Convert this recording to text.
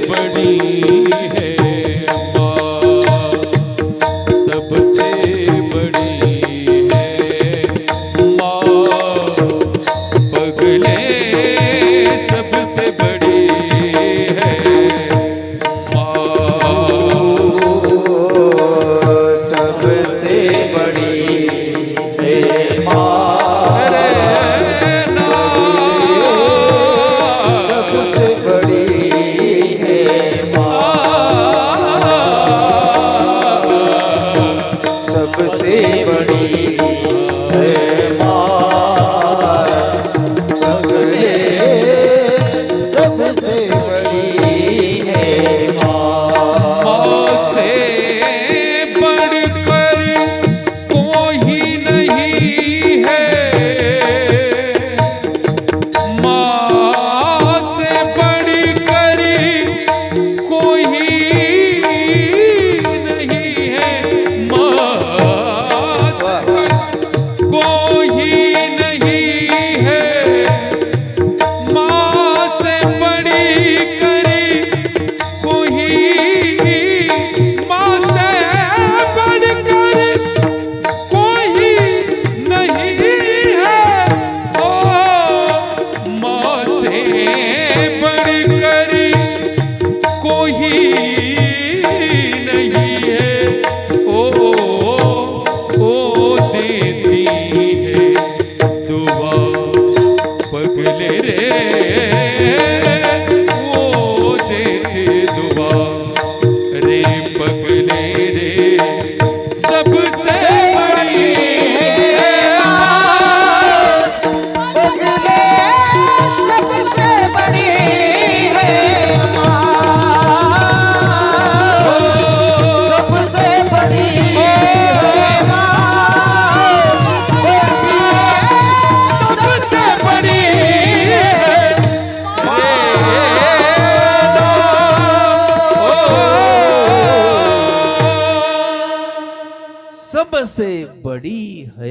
बड़ी है माँ, सबसे बड़ी है माँ, पगले सबसे बड़ी है माँ, सबसे बड़ी है माँ, सबसे बड़ी है माँ, सबसे बड़ी है माँ, पगले सबसे बड़ी है माँ। माँ से बढ़कर कोई नहीं है, माँ से बढ़कर कोई नहीं है, माँ से कोई नहीं है, माँ से बड़ी करी कोई, माँ से बढ़कर कोई नहीं है, ओ माँ से बढ़कर कोई नहीं है, ओ देती है दुआ पगले रे, वो देते दुआ रे पगले रे, सबसे बड़ी है माँ, पगले सबसे बड़ी है माँ, सबसे बड़ी है माँ, सबसे बड़ी है सबसे बड़ी है।